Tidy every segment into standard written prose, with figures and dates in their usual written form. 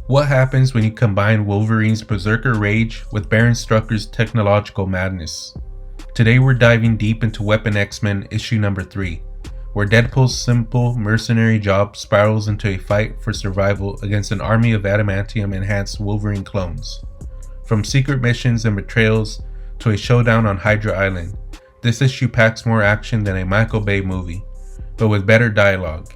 What happens when you combine Wolverine's berserker rage with Baron Strucker's technological madness? Today we're diving deep into Weapon X-Men issue number 3, where Deadpool's simple mercenary job spirals into a fight for survival against an army of adamantium-enhanced Wolverine clones. From secret missions and betrayals to a showdown on Hydra Island, this issue packs more action than a Michael Bay movie, but with better dialogue.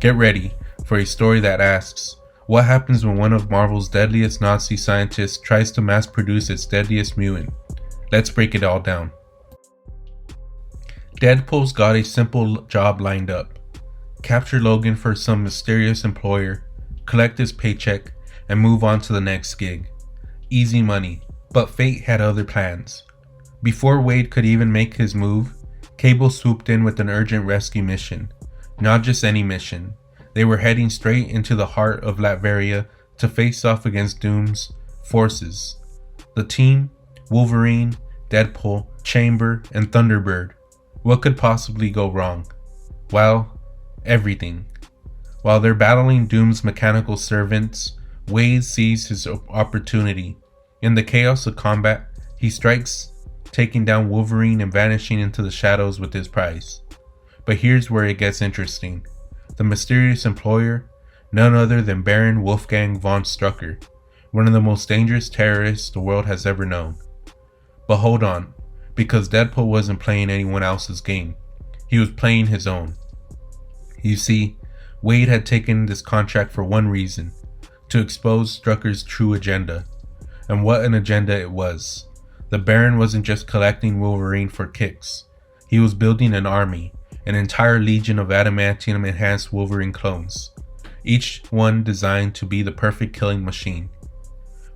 Get ready for a story that asks, what happens when one of Marvel's deadliest Nazi scientists tries to mass produce its deadliest mutant? Let's break it all down. Deadpool's got a simple job lined up. Capture Logan for some mysterious employer, collect his paycheck, and move on to the next gig. Easy money, but fate had other plans. Before Wade could even make his move, Cable swooped in with an urgent rescue mission. Not just any mission. They were heading straight into the heart of Latveria to face off against Doom's forces. The team, Wolverine, Deadpool, Chamber, and Thunderbird. What could possibly go wrong? Well, everything. While they're battling Doom's mechanical servants, Wade sees his opportunity. In the chaos of combat, he strikes, taking down Wolverine and vanishing into the shadows with his prize. But here's where it gets interesting. The mysterious employer, none other than Baron Wolfgang von Strucker, one of the most dangerous terrorists the world has ever known. But hold on, because Deadpool wasn't playing anyone else's game. He was playing his own. You see, Wade had taken this contract for one reason, to expose Strucker's true agenda. And what an agenda it was. The Baron wasn't just collecting Wolverine for kicks. He was building an army, an entire legion of adamantium-enhanced Wolverine clones, each one designed to be the perfect killing machine.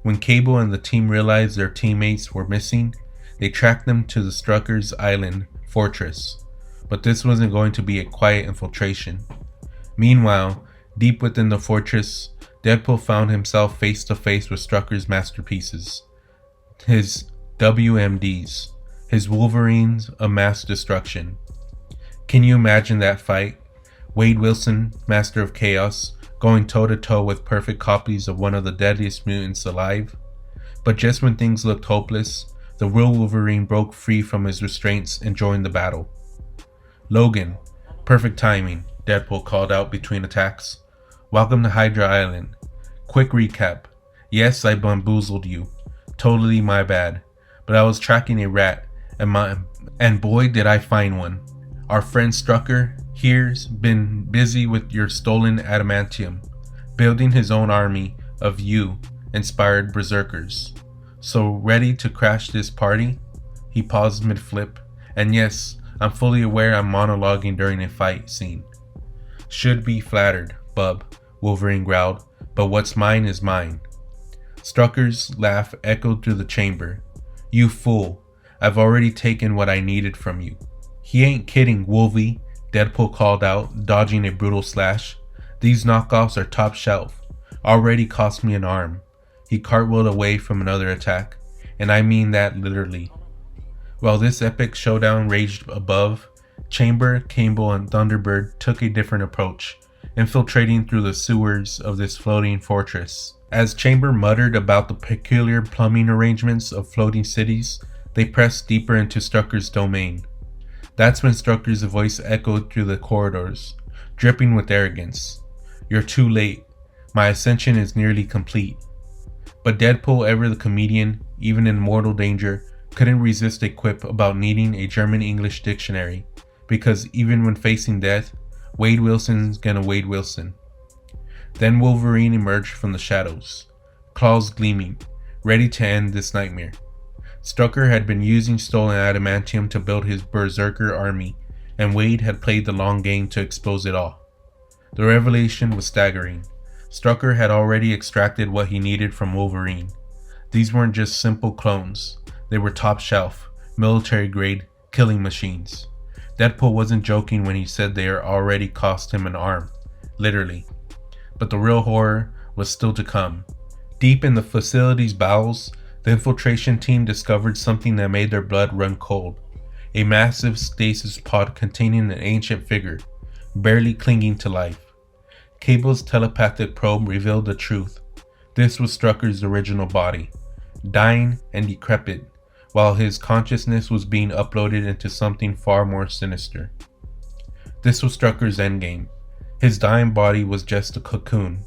When Cable and the team realized their teammates were missing, they tracked them to the Strucker's Island fortress. But this wasn't going to be a quiet infiltration. Meanwhile, deep within the fortress, Deadpool found himself face to face with Strucker's masterpieces. His WMDs, his Wolverines of mass destruction. Can you imagine that fight? Wade Wilson, Master of Chaos, going toe-to-toe with perfect copies of one of the deadliest mutants alive? But just when things looked hopeless, the real Wolverine broke free from his restraints and joined the battle. Logan, perfect timing, Deadpool called out between attacks. Welcome to Hydra Island. Quick recap. Yes, I bamboozled you. Totally my bad. But I was tracking a rat, and boy did I find one. Our friend Strucker here's been busy with your stolen adamantium, building his own army of you-inspired berserkers. So ready to crash this party? He paused mid-flip, and yes, I'm fully aware I'm monologuing during a fight scene. Should be flattered, bub, Wolverine growled, but what's mine is mine. Strucker's laugh echoed through the chamber. You fool, I've already taken what I needed from you. He ain't kidding, Wolvie, Deadpool called out, dodging a brutal slash. These knockoffs are top shelf. Already cost me an arm. He cartwheeled away from another attack, and I mean that literally. While this epic showdown raged above, Chamber, Cable, and Thunderbird took a different approach, infiltrating through the sewers of this floating fortress. As Chamber muttered about the peculiar plumbing arrangements of floating cities, they pressed deeper into Strucker's domain. That's when Strucker's voice echoed through the corridors, dripping with arrogance. You're too late. My ascension is nearly complete. But Deadpool, ever the comedian, even in mortal danger, couldn't resist a quip about needing a German-English dictionary, because even when facing death, Wade Wilson's gonna Wade Wilson. Then Wolverine emerged from the shadows, claws gleaming, ready to end this nightmare. Strucker had been using stolen adamantium to build his berserker army, and Wade had played the long game to expose it all. The revelation was staggering. Strucker had already extracted what he needed from Wolverine. These weren't just simple clones. They were top shelf, military grade, killing machines. Deadpool wasn't joking when he said they already cost him an arm. Literally. But the real horror was still to come. Deep in the facility's bowels, the infiltration team discovered something that made their blood run cold. A massive stasis pod containing an ancient figure, barely clinging to life. Cable's telepathic probe revealed the truth. This was Strucker's original body, dying and decrepit, while his consciousness was being uploaded into something far more sinister. This was Strucker's endgame. His dying body was just a cocoon.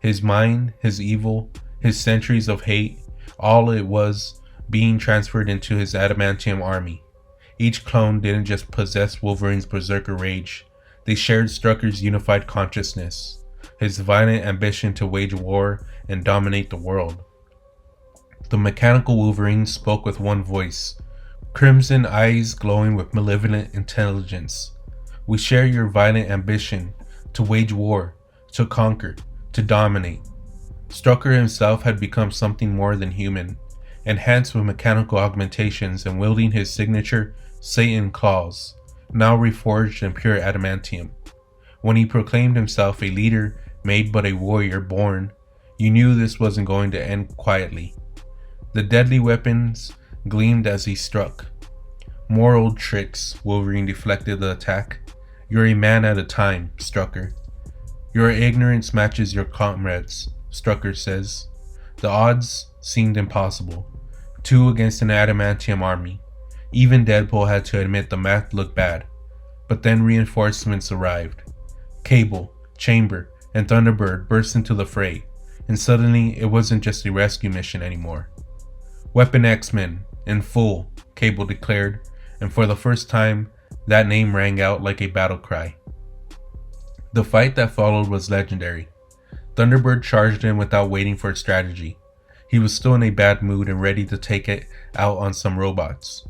His mind, his evil, his centuries of hate, all it was being transferred into his adamantium army. Each clone didn't just possess Wolverine's berserker rage, they shared Strucker's unified consciousness, his violent ambition to wage war and dominate the world. The mechanical Wolverine spoke with one voice, crimson eyes glowing with malevolent intelligence. We share your violent ambition to wage war, to conquer, to dominate. Strucker himself had become something more than human, enhanced with mechanical augmentations and wielding his signature Satan claws, now reforged in pure adamantium. When he proclaimed himself a leader made but a warrior born, you knew this wasn't going to end quietly. The deadly weapons gleamed as he struck. More old tricks, Wolverine deflected the attack. You're a man at a time, Strucker. Your ignorance matches your comrades, Strucker says. The odds seemed impossible. 2 against an adamantium army. Even Deadpool had to admit the math looked bad. But then reinforcements arrived. Cable, Chamber, and Thunderbird burst into the fray, and suddenly it wasn't just a rescue mission anymore. Weapon X-Men, in full, Cable declared, and for the first time, that name rang out like a battle cry. The fight that followed was legendary. Thunderbird charged in without waiting for a strategy. He was still in a bad mood and ready to take it out on some robots.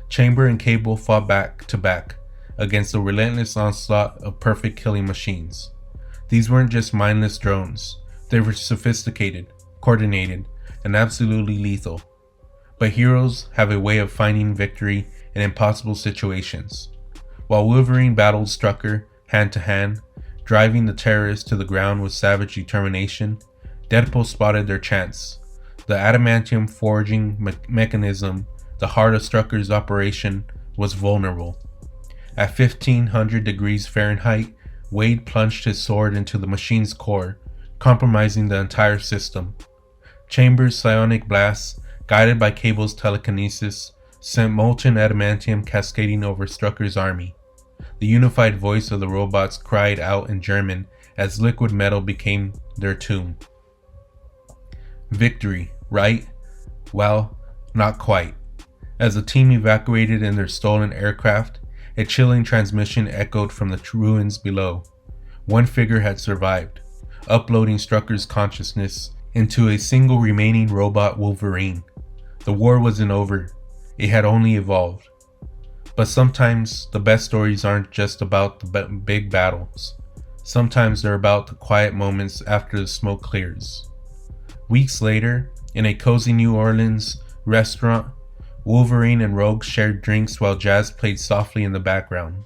Chamber and Cable fought back to back against a relentless onslaught of perfect killing machines. These weren't just mindless drones. They were sophisticated, coordinated, and absolutely lethal. But heroes have a way of finding victory in impossible situations. While Wolverine battled Strucker hand to hand, driving the terrorists to the ground with savage determination, Deadpool spotted their chance. The adamantium forging mechanism, the heart of Strucker's operation, was vulnerable. At 1500 degrees Fahrenheit, Wade plunged his sword into the machine's core, compromising the entire system. Chamber's psionic blasts, guided by Cable's telekinesis, sent molten adamantium cascading over Strucker's army. The unified voice of the robots cried out in German as liquid metal became their tomb. Victory, right? Well, not quite. As the team evacuated in their stolen aircraft, a chilling transmission echoed from the ruins below. One figure had survived, uploading Strucker's consciousness into a single remaining robot Wolverine. The war wasn't over, it had only evolved. But sometimes the best stories aren't just about the big battles. Sometimes they're about the quiet moments after the smoke clears. Weeks later, in a cozy New Orleans restaurant, Wolverine and Rogue shared drinks while jazz played softly in the background.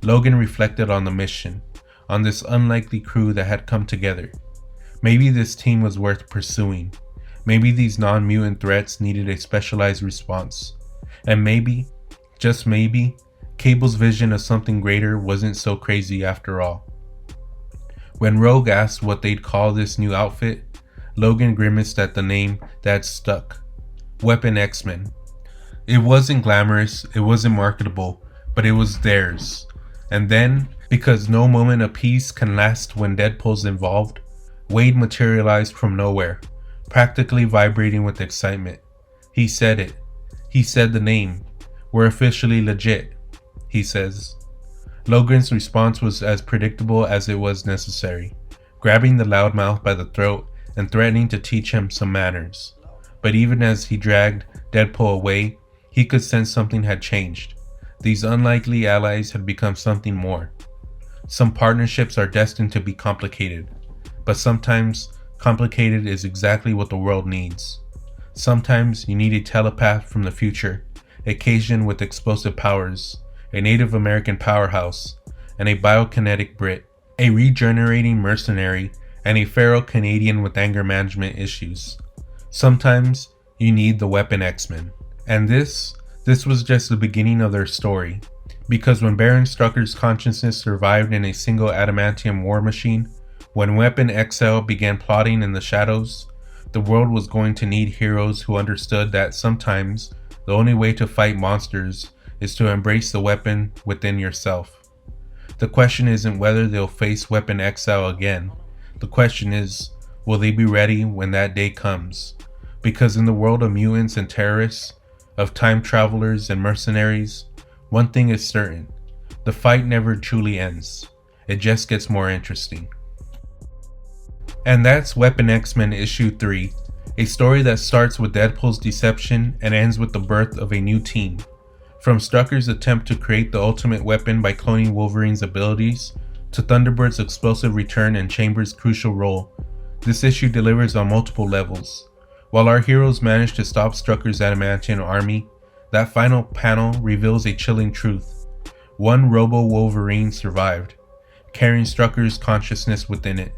Logan reflected on the mission, on this unlikely crew that had come together. Maybe this team was worth pursuing. Maybe these non-mutant threats needed a specialized response. And maybe, just maybe, Cable's vision of something greater wasn't so crazy after all. When Rogue asked what they'd call this new outfit, Logan grimaced at the name that stuck. Weapon X-Men. It wasn't glamorous, it wasn't marketable, but it was theirs. And then, because no moment of peace can last when Deadpool's involved, Wade materialized from nowhere, practically vibrating with excitement. He said it. He said the name. We're officially legit, he says. Logan's response was as predictable as it was necessary, grabbing the loudmouth by the throat and threatening to teach him some manners. But even as he dragged Deadpool away, he could sense something had changed. These unlikely allies had become something more. Some partnerships are destined to be complicated, but sometimes complicated is exactly what the world needs. Sometimes you need a telepath from the future, a Cajun with explosive powers, a Native American powerhouse, and a biokinetic Brit, a regenerating mercenary, and a feral Canadian with anger management issues. Sometimes you need the Weapon X-Men. And this was just the beginning of their story, because when Baron Strucker's consciousness survived in a single adamantium war machine, when Weapon XL began plotting in the shadows, The world was going to need heroes who understood that sometimes the only way to fight monsters is to embrace the weapon within yourself. The question isn't whether they'll face weapon exile again. The question is, will they be ready when that day comes? Because in the world of mutants and terrorists, of time travelers and mercenaries, one thing is certain: the fight never truly ends. It just gets more interesting. And that's Weapon X-Men Issue 3, a story that starts with Deadpool's deception and ends with the birth of a new team. From Strucker's attempt to create the ultimate weapon by cloning Wolverine's abilities, to Thunderbird's explosive return and Chamber's crucial role, this issue delivers on multiple levels. While our heroes manage to stop Strucker's adamantium army, that final panel reveals a chilling truth. One Robo-Wolverine survived, carrying Strucker's consciousness within it.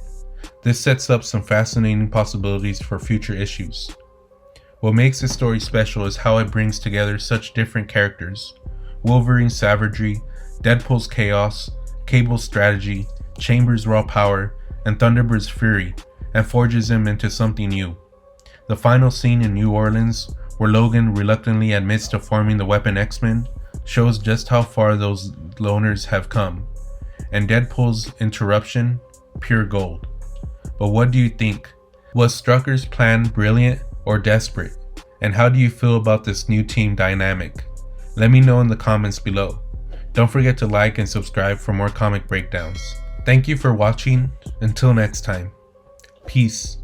This sets up some fascinating possibilities for future issues. What makes this story special is how it brings together such different characters: Wolverine's savagery, Deadpool's chaos, Cable's strategy, Chamber's raw power, and Thunderbird's fury, and forges them into something new. The final scene in New Orleans, where Logan reluctantly admits to forming the Weapon X-Men, shows just how far those loners have come. And Deadpool's interruption, pure gold. But what do you think? Was Strucker's plan brilliant or desperate? And how do you feel about this new team dynamic? Let me know in the comments below. Don't forget to like and subscribe for more comic breakdowns. Thank you for watching. Until next time. Peace.